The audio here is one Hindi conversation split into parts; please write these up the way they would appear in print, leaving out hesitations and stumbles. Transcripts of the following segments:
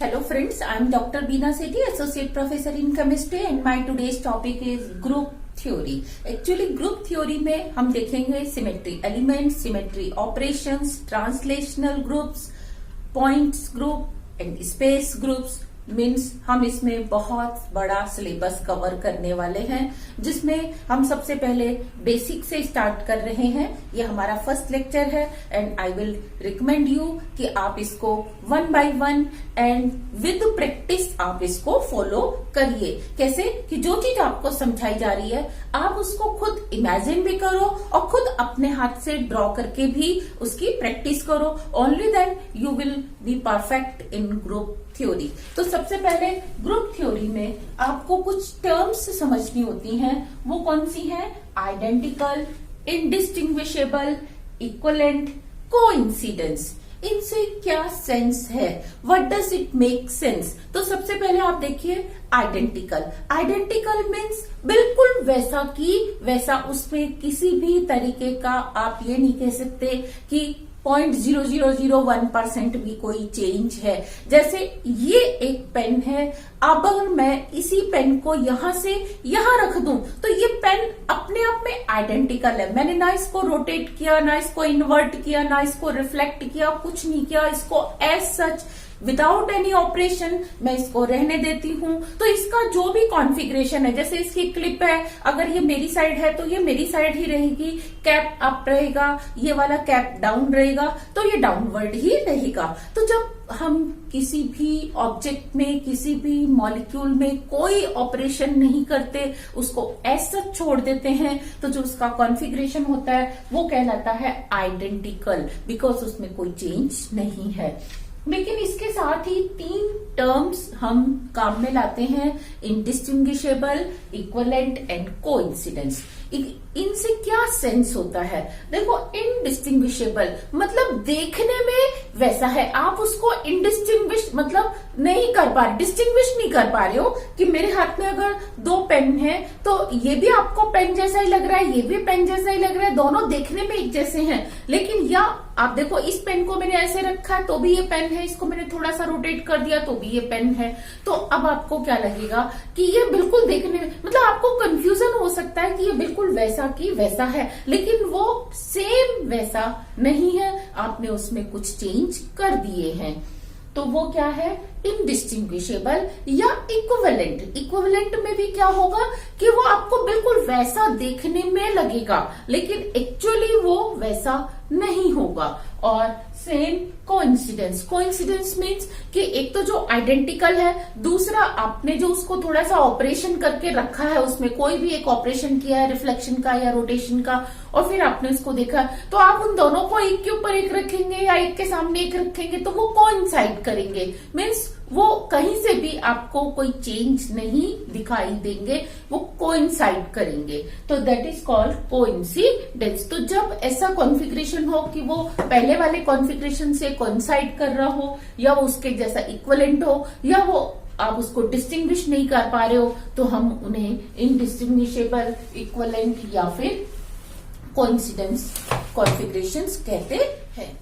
Hello friends, I am Dr. Beena Sethi, Associate Professor in Chemistry and my today's topic is group theory. Actually group theory में हम देखेंगे symmetry elements, symmetry operations, translational groups, points group and space groups. Means हम इसमें बहुत बड़ा सिलेबस कवर करने वाले हैं, जिसमें हम सबसे पहले बेसिक से स्टार्ट कर रहे हैं. ये हमारा फर्स्ट लेक्चर है and I will recommend you कि आप इसको one by one and with practice आप इसको फॉलो करिए. कैसे कि जो चीज आपको समझाई जा रही है आप उसको खुद इमेजिन भी करो और खुद अपने हाथ से ड्रॉ करके भी उसकी प्रैक्टिस करो. Only then you will be perfect in group theory. तो सबसे पहले ग्रुप थ्योरी में आपको कुछ टर्म्स समझनी होती हैं. वो कौन सी हैं? Identical, indistinguishable, equivalent, coincidence. इनसे क्या सेंस है? What does it make sense? तो सबसे पहले आप देखिए आइडेंटिकल. आइडेंटिकल मीन्स बिल्कुल वैसा की वैसा. उसमें किसी भी तरीके का आप ये नहीं कह सकते कि 0.0001% भी कोई चेंज है. जैसे ये एक पेन है, अब अगर मैं इसी पेन को यहां से यहां रख दूं तो ये पेन अपने आप में आइडेंटिकल है. मैंने ना इसको रोटेट किया, ना इसको इन्वर्ट किया, ना इसको रिफ्लेक्ट किया, कुछ नहीं किया. इसको as such without any operation मैं इसको रहने देती हूं. तो इसका जो भी कॉन्फ़िगरेशन है, जैसे इसकी क्लिप है, अगर ये मेरी साइड है तो ये मेरी साइड ही रहेगी. कैप अप रहेगा, ये वाला कैप डाउन रहेगा, तो ये डाउनवर्ड ही रहेगा. तो जब हम किसी भी ऑब्जेक्ट में, किसी भी मॉलिक्यूल में कोई ऑपरेशन नहीं करते, उसको ऐसा छोड़ देते हैं, तो जो उसका कॉन्फ़िगरेशन होता है वो कहलाता है आइडेंटिकल, बिकॉज उसमें कोई चेंज नहीं है. लेकिन इसके साथ ही 3 टर्म्स हम काम में लाते हैं: इंडिस्टिंग्विशेबल, इक्विवेलेंट एंड कोइंसिडेंस. इनसे क्या सेंस होता है? देखो, इंडिस्टिंग्विशेबल मतलब देखने में वैसा है, आप उसको इंडिस्टिंग्विश मतलब नहीं कर पा रहे, डिस्टिंग्विश नहीं कर पा रहे हो कि मेरे हाथ में अगर 2 पेन है तो ये भी आपको पेन जैसा ही लग रहा है, ये भी पेन जैसा ही लग रहा है, दोनों देखने में एक जैसे हैं. लेकिन या आप देखो, इस पेन को मैंने ऐसे रखा है तो भी ये पेन है, इसको मैंने थोड़ा सा रोटेट कर दिया तो भी ये पेन है. तो अब आपको क्या लगेगा कि ये बिल्कुल देखने में, मतलब आपको कंफ्यूजन हो सकता है कि ये बिल्कुल वैसा की वैसा है, लेकिन वो सेम वैसा नहीं है, आपने उसमें कुछ चेंज कर दिए हैं. तो वो क्या है? इंडिस्टिंग्विशेबल या इक्विवेलेंट. इक्विवेलेंट में भी क्या होगा कि वो आपको बिल्कुल वैसा देखने में लगेगा, लेकिन एक्चुअली वो वैसा नहीं होगा. और सेम कोइंसिडेंस. कोइंसिडेंस मीन्स कि एक तो जो आइडेंटिकल है, दूसरा आपने जो उसको थोड़ा सा ऑपरेशन करके रखा है, उसमें कोई भी एक ऑपरेशन किया है, रिफ्लेक्शन का या रोटेशन का, और फिर आपने उसको देखा, तो आप उन दोनों को एक के ऊपर एक रखेंगे या एक के सामने एक रखेंगे तो वो कोइंसाइड करेंगे. मीन्स वो कहीं से भी आपको कोई चेंज नहीं दिखाई देंगे, वो कोइंसाइड करेंगे. तो दैट इज कॉल्ड कोइंसिडेंस. तो जब ऐसा कॉन्फ़िगरेशन हो कि वो पहले वाले कॉन्फ़िगरेशन से कोइंसाइड कर रहा हो, या वो उसके जैसा इक्विवेलेंट हो, या वो आप उसको डिस्टिंग्विश नहीं कर पा रहे हो, तो हम उन्हें इनडिस्टिंग्विशेबल, इक्विवेलेंट या फिर कोइंसिडेंस कॉन्फ़िगरेशंस कहते हैं.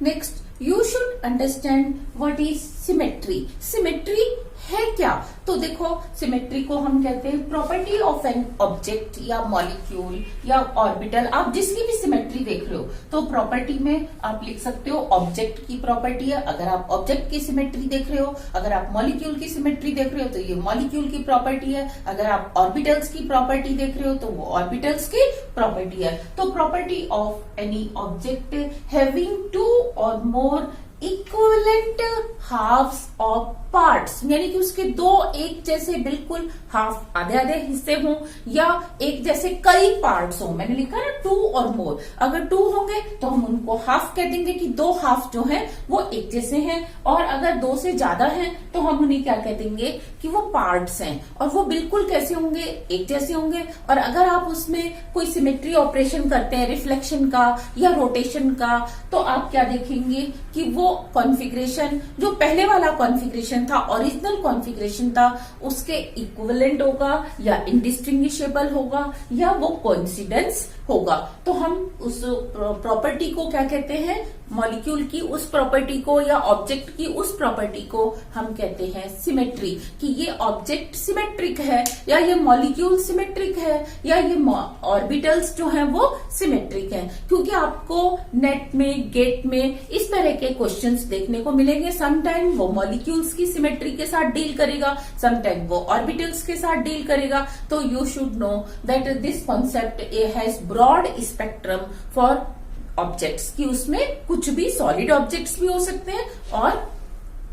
Next, you should understand what is symmetry. Symmetry है क्या? तो देखो, सिमेट्री को हम कहते हैं प्रॉपर्टी ऑफ एन ऑब्जेक्ट या मॉलिक्यूल या ऑर्बिटल. आप जिसकी भी सिमेट्री देख रहे हो तो प्रॉपर्टी में आप लिख सकते हो ऑब्जेक्ट की प्रॉपर्टी है. अगर आप ऑब्जेक्ट की सिमेट्री देख रहे हो, अगर आप मॉलिक्यूल की सिमेट्री देख रहे हो तो ये मॉलिक्यूल की प्रॉपर्टी है. अगर आप ऑर्बिटल्स की प्रॉपर्टी देख रहे हो तो वो ऑर्बिटल्स की प्रॉपर्टी है. तो property of any object having 2 और मोर इक्विवेलेंट हाफ्स ऑफ पार्ट्स, यानी कि उसके 2 एक जैसे बिल्कुल हाफ आधे आधे हिस्से हों, या एक जैसे कई पार्ट्स हों. मैंने लिखा ना 2 और मोर. अगर 2 होंगे तो हम उनको हाफ कह देंगे कि 2 हाफ जो हैं वो एक जैसे हैं, और अगर 2 से ज्यादा हैं तो हम उन्हें क्या कह देंगे कि वो पार्ट्स हैं. और वो बिल्कुल कैसे होंगे? एक जैसे होंगे. और अगर आप उसमें कोई सिमेट्री ऑपरेशन करते हैं, रिफ्लेक्शन का या रोटेशन का, तो आप क्या देखेंगे कि वो कॉन्फ़िगरेशन जो पहले वाला कॉन्फ़िगरेशन था, ओरिजिनल कॉन्फ़िगरेशन था, उसके इक्विवेलेंट होगा या इंडिस्टिंग्विशेबल होगा, या वो कोइंसिडेंस होगा। तो हम उस प्रॉपर्टी को क्या कहते हैं, मॉलिक्यूल की उस प्रॉपर्टी को या ऑब्जेक्ट की उस प्रॉपर्टी को हम कहते हैं सिमेट्री, कि ये ऑब्जेक्ट सिमेट्रिक है या ये मॉलिक्यूल सिमेट्रिक है या ये ऑर्बिटल्स जो हैं वो सिमेट्रिक हैं। क्योंकि आपको नेट में, गेट में इस तरह के क्वेश्चंस देखने को मिलेंगे। समटाइम वो मॉलिक्यूल्स की सिमेट्री के साथ डील करेगा, समटाइम वो ऑर्बिटल्स के साथ डील करेगा। तो you should know that this concept has broad spectrum for objects, कि उसमें कुछ भी सॉलिड ऑब्जेक्ट्स भी हो सकते हैं और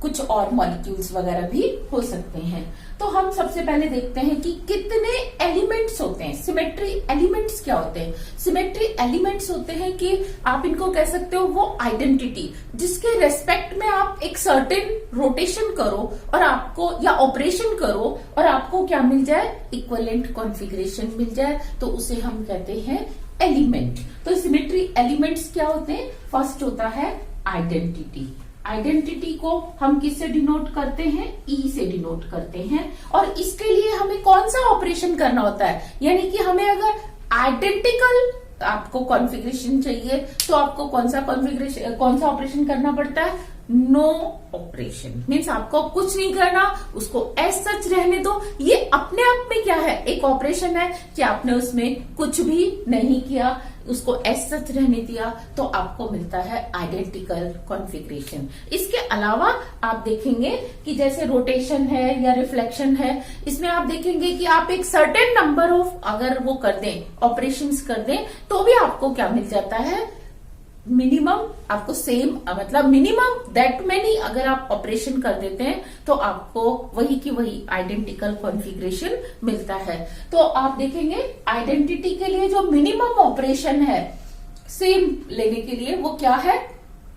कुछ और मॉलिक्यूल्स वगैरह भी हो सकते हैं। तो हम सबसे पहले देखते हैं कि कितने एलिमेंट्स होते हैं। सिमेट्री एलिमेंट्स क्या होते हैं? सिमेट्री एलिमेंट्स होते हैं कि आप इनको कह सकते हो वो आइडेंटिटी जिसके रेस्पेक्ट में आप एक सर्टेन रोटेशन करो और आपको, या ऑपरेशन करो और आपको क्या मिल जाए, इक्विवेलेंट कॉन्फ़िगरेशन मिल जाए, तो उसे हम कहते हैं एलिमेंट। तो सिमेट्री एलिमेंट्स क्या होते हैं? फर्स्ट होता है आइडेंटिटी। आइडेंटिटी को हम किससे डिनोट करते हैं? ई से डिनोट करते हैं। और इसके लिए हमें कौन सा ऑपरेशन करना होता है, यानी कि हमें अगर आइडेंटिकल आपको कॉन्फ़िगरेशन चाहिए तो आपको कौन सा ऑपरेशन करना पड़ता है? No operation. मीन्स आपको कुछ नहीं करना, उसको एज सच रहने दो। ये अपने आप में क्या है? एक ऑपरेशन है कि आपने उसमें कुछ भी नहीं किया, उसको एज सच रहने दिया, तो आपको मिलता है आइडेंटिकल कॉन्फ़िगरेशन। इसके अलावा आप देखेंगे कि जैसे रोटेशन है या रिफ्लेक्शन है, इसमें आप देखेंगे कि आप एक सर्टेन नंबर ऑफ अगर वो कर दें, ऑपरेशंस कर दें, तो भी आपको क्या मिल जाता है? मिनिमम आपको सेम, मतलब मिनिमम दैट मैनी अगर आप ऑपरेशन कर देते हैं तो आपको वही की वही आइडेंटिकल कॉन्फ़िगरेशन मिलता है। तो आप देखेंगे आइडेंटिटी के लिए जो मिनिमम ऑपरेशन है सेम लेने के लिए वो क्या है?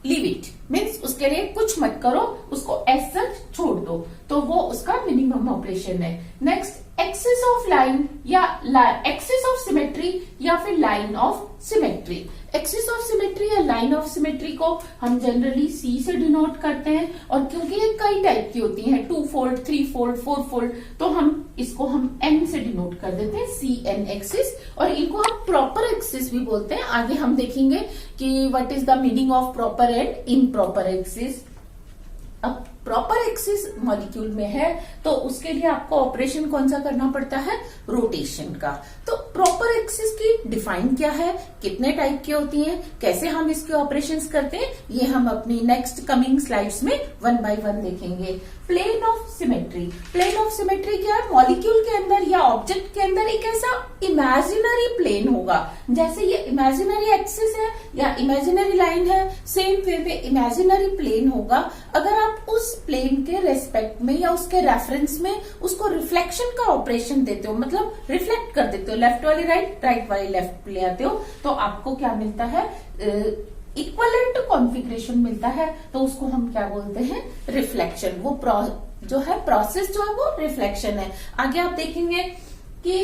Leave it. मीन्स उसके लिए कुछ मत करो, उसको एज सच छोड़ दो, तो वो उसका मिनिमम ऑपरेशन है। नेक्स्ट एक्सिस ऑफ लाइन या एक्सिस ऑफ सिमेट्री या फिर line of symmetry. Axis of symmetry या लाइन ऑफ सिमेट्री को हम जनरली सी से डिनोट करते हैं, और क्योंकि ये कई टाइप की होती हैं, 2 फोल्ड, 3 फोल्ड, 4 फोल्ड, तो इसको हम एन से डिनोट कर देते हैं, सी एन एक्सिस। और इनको हम प्रॉपर एक्सिस भी बोलते हैं। आगे हम देखेंगे कि what is the meaning of proper and improper axis. अब प्रॉपर एक्सिस मॉलिक्यूल में है तो उसके लिए आपको ऑपरेशन कौन सा करना पड़ता है? रोटेशन का। तो प्रॉपर एक्सिस की डिफाइन क्या है, कितने टाइप की होती हैं, कैसे हम इसके ऑपरेशंस करते हैं, ये हम अपनी नेक्स्ट कमिंग स्लाइड्स में 1 बाय 1 देखेंगे। Plane of symmetry. Plane of symmetry क्या है? मॉलिक्यूल के अंदर या ऑब्जेक्ट के अंदर एक ऐसा इमेजिनरी प्लेन होगा, जैसे ये इमेजिनरी एक्सिस है या इमेजिनरी लाइन है, सेम वे में इमेजिनरी प्लेन होगा। अगर आप उस प्लेन के रेस्पेक्ट में या उसके रेफरेंस में उसको रिफ्लेक्शन का ऑपरेशन देते हो, मतलब रिफ्लेक्ट कर देते हो, लेफ्ट वाली राइट, राइट वाली लेफ्ट ले आते हो, तो आपको क्या मिलता है? इक्विवेलेंट कॉन्फ़िगरेशन मिलता है। तो उसको हम क्या बोलते हैं? रिफ्लेक्शन। वो जो है प्रोसेस जो है वो रिफ्लेक्शन है। आगे आप देखेंगे कि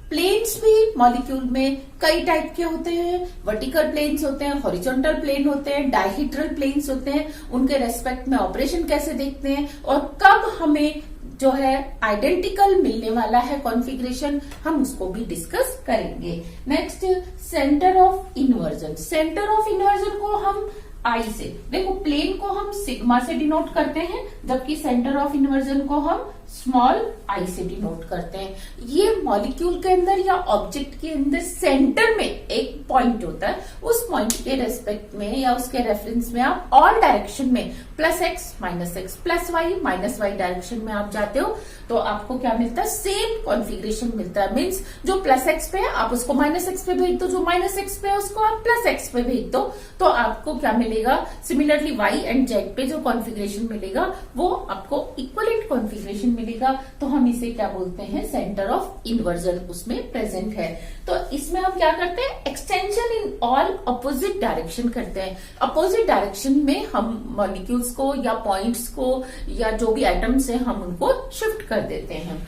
प्लेन्स भी मॉलिक्यूल में कई टाइप के होते हैं। वर्टिकल प्लेन्स होते हैं, हॉरिजॉन्टल प्लेन होते हैं, डायहीड्रल प्लेन्स होते हैं। उनके रेस्पेक्ट में ऑपरेशन कैसे देखते हैं और कब हमें जो है आइडेंटिकल मिलने वाला है कॉन्फ़िगरेशन, हम उसको भी डिस्कस करेंगे। Next, centre of inversion. Centre of inversion को हम आई से, देखो प्लेन को हम सिग्मा से डिनोट करते हैं, जबकि सेंटर ऑफ इन्वर्जन को हम स्मॉल आई से डिनोट करते हैं। ये मॉलिक्यूल के अंदर या ऑब्जेक्ट के अंदर सेंटर में एक पॉइंट होता है, उस पॉइंट के रेस्पेक्ट में या उसके रेफरेंस में आप ऑल डायरेक्शन में +x -x +y -y direction में आप जाते हो तो आपको क्या मिलता है? सेम कॉन्फ़िगरेशन मिलता है। मीन्स जो +x पे है आप उसको -x पे भेज दो, जो -x पे है उसको आप +x पे भेज दो, तो आपको क्या मिलेगा? सिमिलरली y एंड z पे जो कॉन्फ़िगरेशन मिलेगा वो आपको इक्विवेलेंट कॉन्फ़िगरेशन मिलेगा। तो हम इसे क्या बोलते हैं? सेंटर ऑफ इन्वर्जन उसमें प्रेजेंट है। तो इसमें हम क्या करते हैं? Extension in all opposite direction करते हैं। अपोजिट डायरेक्शन में हम मॉलिक्यूल्स को या पॉइंट्स को या जो भी एटम्स हैं हम उनको शिफ्ट कर देते हैं।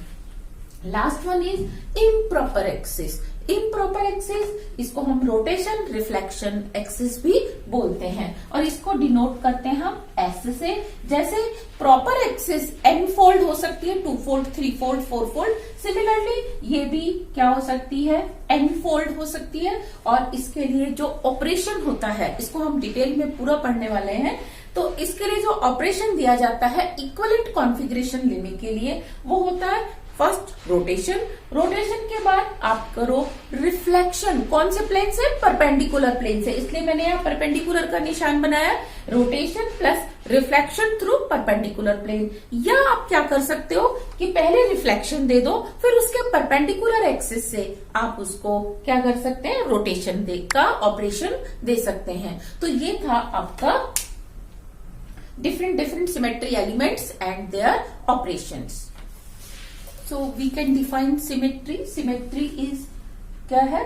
Last one is improper axis. Improper axis, इसको हम रोटेशन रिफ्लेक्शन एक्सिस भी बोलते हैं और इसको डिनोट करते हैं हम एस से। जैसे प्रॉपर एक्सिस n फोल्ड हो सकती है, 2 फोल्ड, 3 फोल्ड, 4 फोल्ड, सिमिलरली ये भी क्या हो सकती है, n फोल्ड हो सकती है। और इसके लिए जो ऑपरेशन होता है, इसको हम डिटेल में पूरा पढ़ने वाले हैं, तो इसके लिए जो ऑपरेशन दिया जाता है इक्विवेलेंट कॉन्फ़िगरेशन लेने के लिए, वो होता है फर्स्ट रोटेशन। रोटेशन के बाद आप करो रिफ्लेक्शन। कौन से प्लेन से? परपेंडिकुलर प्लेन से, इसलिए मैंने यहाँ परपेंडिकुलर का निशान बनाया। Rotation plus reflection through perpendicular plane. या आप क्या कर सकते हो कि पहले रिफ्लेक्शन दे दो, फिर उसके परपेंडिकुलर एक्सिस से आप उसको क्या कर सकते हैं, रोटेशन का ऑपरेशन दे सकते हैं। तो ये था आपका different symmetry elements and their operations. So we can define symmetry. Symmetry is क्या है?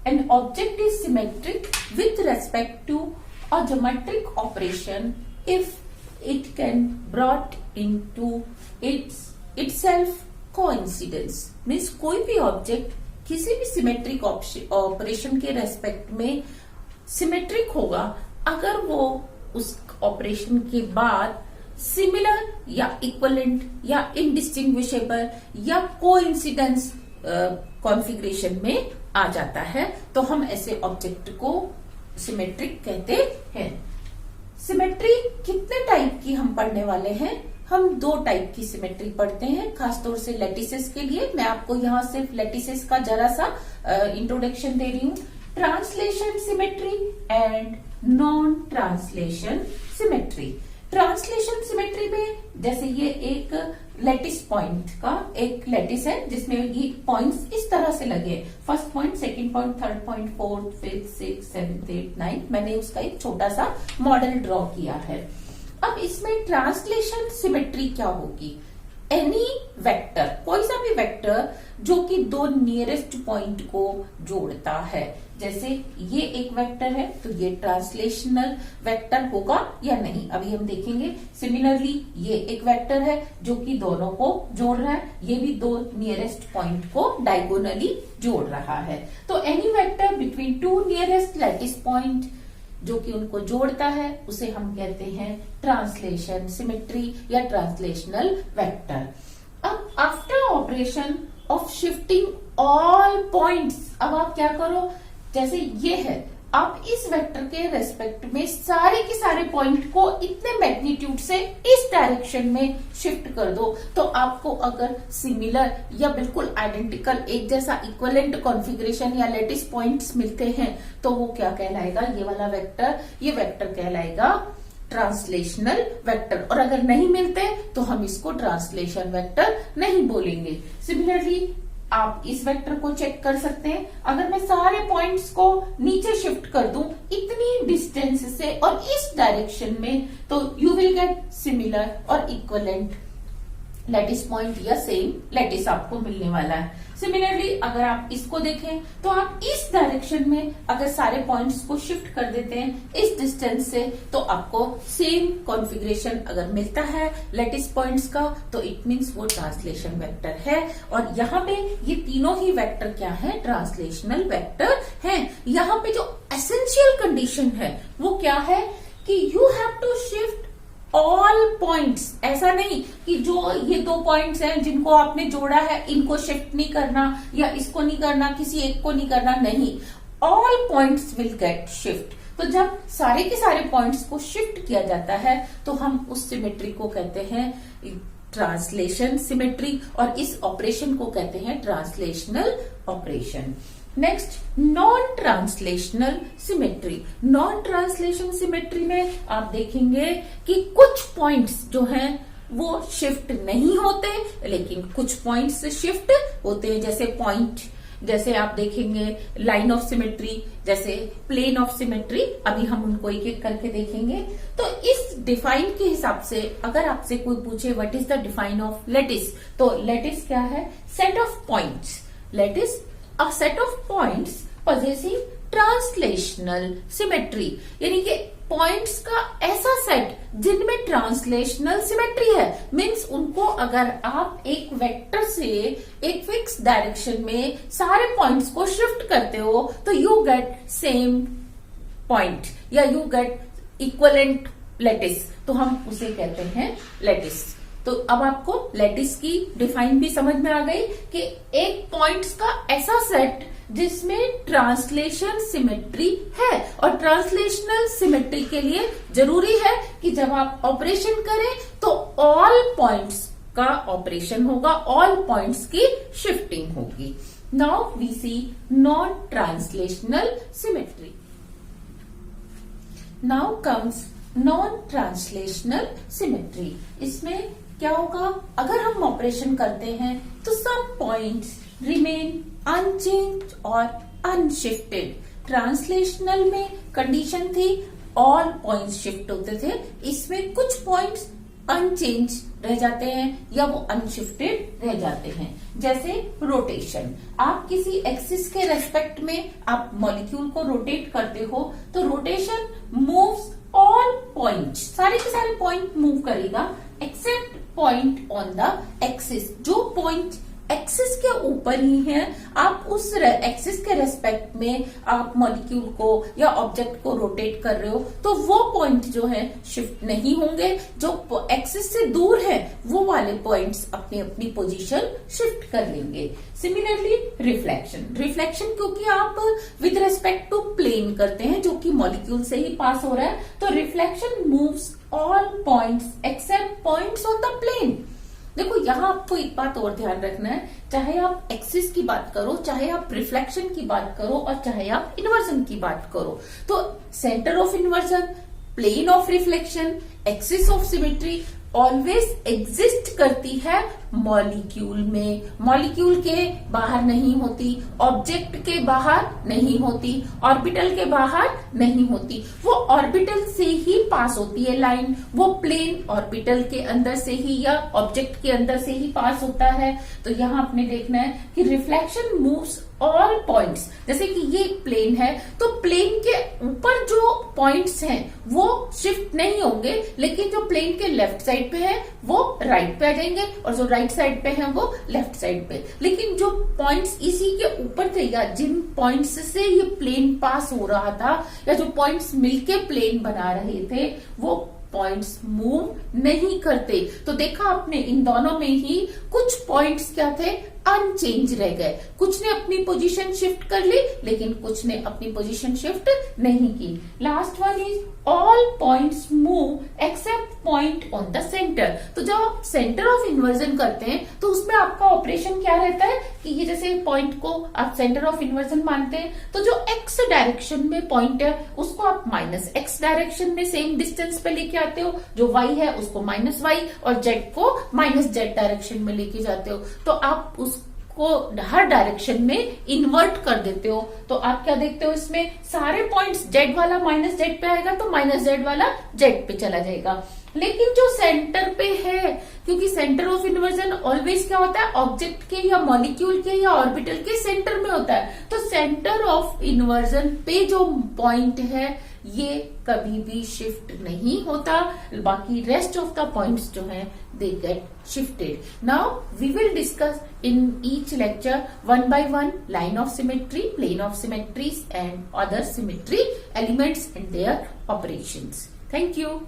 An object is symmetric with respect to a geometric operation if it can brought into itself coincidence. Means कोई भी ऑब्जेक्ट किसी भी सिमेट्रिक ऑपरेशन के रेस्पेक्ट में सिमेट्रिक होगा अगर वो उस ऑपरेशन के बाद सिमिलर या इक्वलेंट या इनडिस्टिंग्विशेबल या कोइंसिडेंस कॉन्फ़िगरेशन में आ जाता है, तो हम ऐसे ऑब्जेक्ट को सिमेट्रिक कहते हैं। सिमेट्री कितने टाइप की हम पढ़ने वाले हैं? हम 2 टाइप की सिमेट्री पढ़ते हैं, खासतौर से लैटिसेस के लिए। मैं आपको यहाँ सिर्फ लैटिसेस का जरा सा इंट्रोडक्शन दे रही हूँ। Translation symmetry and non translation symmetry. Translation symmetry में जैसे ये एक लैटिस पॉइंट का एक लैटिस है जिसमें ये पॉइंट्स इस तरह से लगे, first point, second point, third point, fourth, fifth, six, seventh, eight, ninth. मैंने उसका एक छोटा सा मॉडल ड्रॉ किया है। अब इसमें ट्रांसलेशन सिमेट्री क्या होगी? एनी वेक्टर, कोई सा भी वेक्टर जो कि 2 नियरेस्ट पॉइंट को जोड़ता है। जैसे ये एक वेक्टर है तो ये ट्रांसलेशनल वेक्टर होगा या नहीं, अभी हम देखेंगे। सिमिलरली ये एक वेक्टर है जो कि दोनों को जोड़ रहा है, ये भी 2 नियरेस्ट पॉइंट को डायगोनली जोड़ रहा है। तो any vector between 2 nearest lattice point जो कि उनको जोड़ता है उसे हम कहते हैं ट्रांसलेशन सिमेट्री या ट्रांसलेशनल वेक्टर। अब after operation of shifting all points, अब आप क्या करो, जैसे ये है, आप इस वेक्टर के रेस्पेक्ट में सारे के सारे पॉइंट को इतने मैग्नीट्यूड से इस डायरेक्शन में शिफ्ट कर दो, तो आपको अगर सिमिलर या बिल्कुल आइडेंटिकल एक जैसा इक्विवेलेंट कॉन्फ़िगरेशन या लैटिस पॉइंट्स मिलते हैं तो वो क्या कहलाएगा, ये वाला वेक्टर, ये वेक्टर कहलाएगा ट्रांसलेशनल वेक्टर। और अगर नहीं मिलते तो हम इसको ट्रांसलेशन वेक्टर नहीं बोलेंगे। सिमिलरली आप इस वेक्टर को चेक कर सकते हैं, अगर मैं सारे पॉइंट्स को नीचे शिफ्ट कर दूं इतनी डिस्टेंस से और इस डायरेक्शन में, तो यू विल गेट सिमिलर और इक्विवेलेंट लैटिस पॉइंट या सेम लैटिस आपको मिलने वाला है। सिमिलरली अगर आप इसको देखें तो आप इस डायरेक्शन में अगर सारे पॉइंट्स को शिफ्ट कर देते हैं इस डिस्टेंस से, तो आपको सेम कॉन्फ़िगरेशन अगर मिलता है लैटिस पॉइंट्स का, तो इट मीन्स वो ट्रांसलेशन वेक्टर है। और यहाँ पे ये तीनों ही वेक्टर क्या है, ट्रांसलेशनल वेक्टर हैं। यहाँ पे जो एसेंशियल कंडीशन है वो क्या है कि you have to shift all points. ऐसा नहीं कि जो ये 2 पॉइंट्स हैं जिनको आपने जोड़ा है इनको शिफ्ट नहीं करना या इसको नहीं करना, किसी एक को नहीं करना, नहीं, all points will get shift. तो जब सारे के सारे पॉइंट्स को शिफ्ट किया जाता है तो हम उस सिमेट्री को कहते हैं ट्रांसलेशन सिमेट्री और इस ऑपरेशन को कहते हैं translational operation. Next, non translational symmetry. Non translation symmetry में आप देखेंगे कि कुछ पॉइंट्स जो हैं वो शिफ्ट नहीं होते लेकिन कुछ पॉइंट्स शिफ्ट होते हैं। जैसे पॉइंट, जैसे आप देखेंगे लाइन ऑफ सिमेट्री, जैसे प्लेन ऑफ सिमेट्री, अभी हम उनको एक एक करके देखेंगे। तो इस डिफाइन के हिसाब से अगर आपसे कोई पूछे what is the define of lattice, तो लैटिस क्या है, set of points. Lattice a set of points possessing translational symmetry, यानी कि पॉइंट्स का ऐसा सेट जिनमें ट्रांसलेशनल सिमेट्री है। मीन्स उनको अगर आप एक वेक्टर से एक फिक्स डायरेक्शन में सारे पॉइंट्स को शिफ्ट करते हो तो यू गेट सेम पॉइंट या यू गेट इक्वलेंट लैटिस, तो हम उसे कहते हैं लैटिस। तो अब आपको लैटिस की डिफाइन भी समझ में आ गई कि एक पॉइंट्स का ऐसा सेट जिसमें ट्रांसलेशन सिमेट्री है, और ट्रांसलेशनल सिमेट्री के लिए जरूरी है कि जब आप ऑपरेशन करें तो ऑल पॉइंट्स का ऑपरेशन होगा, ऑल पॉइंट्स की शिफ्टिंग होगी। Now we see non translational symmetry. Now comes non translational symmetry. इसमें क्या होगा, अगर हम ऑपरेशन करते हैं तो सम पॉइंट्स रिमेन अनचेंज और अनशिफ्टेड। ट्रांसलेशनल में कंडीशन थी ऑल पॉइंट्स शिफ्ट होते थे, इसमें कुछ पॉइंट्स अनचेंज रह जाते हैं या वो अनशिफ्टेड रह जाते हैं। जैसे रोटेशन, आप किसी एक्सिस के रेस्पेक्ट में आप मॉलिक्यूल को रोटेट करते हो तो रोटेशन मूव्स ऑल पॉइंट्स, सारे के सारे पॉइंट मूव करेगा except point on the axis. जो पॉइंट एक्सिस के ऊपर ही है, आप उस एक्सिस के रेस्पेक्ट में आप मॉलिक्यूल को या ऑब्जेक्ट को रोटेट कर रहे हो तो वो पॉइंट जो है शिफ्ट नहीं होंगे। जो एक्सिस से दूर है वो वाले पॉइंट्स अपनी अपनी पोजीशन शिफ्ट कर लेंगे। सिमिलरली रिफ्लेक्शन, रिफ्लेक्शन क्योंकि आप विद रेस्पेक्ट टू प्लेन करते हैं जो कि मॉलिक्यूल से ही पास हो रहा है, तो reflection moves all points except points on the plane. देखो यहां आपको एक बात और ध्यान रखना है, चाहे आप एक्सिस की बात करो, चाहे आप रिफ्लेक्शन की बात करो और चाहे आप इन्वर्जन की बात करो, तो centre of inversion, plane of reflection, axis of symmetry always exist करती है मॉलिक्यूल में। मॉलिक्यूल के बाहर नहीं होती, ऑब्जेक्ट के बाहर नहीं होती, ऑर्बिटल के बाहर नहीं होती। वो ऑर्बिटल से ही पास होती है लाइन, वो प्लेन ऑर्बिटल के अंदर से ही या ऑब्जेक्ट के अंदर से ही पास होता है। तो यहां आपने देखना है कि रिफ्लेक्शन मूव्स ऑल पॉइंट्स। जैसे कि ये प्लेन है तो प्लेन के ऊपर जो पॉइंट्स हैं वो शिफ्ट नहीं होंगे, लेकिन जो प्लेन के लेफ्ट साइड पे है वो राइट पे आ जाएंगे और जो राइट साइड पे है वो लेफ्ट साइड पे। लेकिन जो पॉइंट्स इसी के ऊपर थे या जिन पॉइंट्स से ये प्लेन पास हो रहा था या जो पॉइंट्स मिलके प्लेन बना रहे थे वो पॉइंट्स मूव नहीं करते। तो देखा आपने इन दोनों में ही कुछ पॉइंट्स क्या थे, अनचेंज रह गए। कुछ ने अपनी पोजीशन शिफ्ट कर ली लेकिन कुछ ने अपनी पोजीशन शिफ्ट नहीं की। Last one is all points move except point on the centre. तो जब आप सेंटर ऑफ इन्वर्जन करते हैं तो उसमें आपका ऑपरेशन क्या रहता है कि ये जैसे पॉइंट को आप सेंटर ऑफ इन्वर्जन मानते हैं तो जो एक्स डायरेक्शन में पॉइंट है उसको आप माइनस एक्स डायरेक्शन में सेम डिस्टेंस पे लेके आते हो, जो वाई है उसको माइनस वाई और जेड को माइनस जेड डायरेक्शन में लेके जाते हो। तो आप उसको हर डायरेक्शन में इन्वर्ट कर देते हो। तो आप क्या देखते हो, इसमें सारे पॉइंट्स जेड वाला माइनस जेड पे आएगा तो माइनस जेड वाला जेड पे चला जाएगा। लेकिन जो सेंटर पे है, क्योंकि सेंटर ऑफ इन्वर्जन ऑलवेज क्या होता है, ऑब्जेक्ट के या मॉलिक्यूल के या ऑर्बिटल के सेंटर में होता है, तो सेंटर ऑफ इन्वर्जन पे जो पॉइंट है ये कभी भी शिफ्ट नहीं होता। बाकी रेस्ट ऑफ द पॉइंट्स जो हैं they get shifted. Now we will discuss in each lecture one by one line of symmetry, plane of symmetries and other symmetry elements and their operations. Thank you.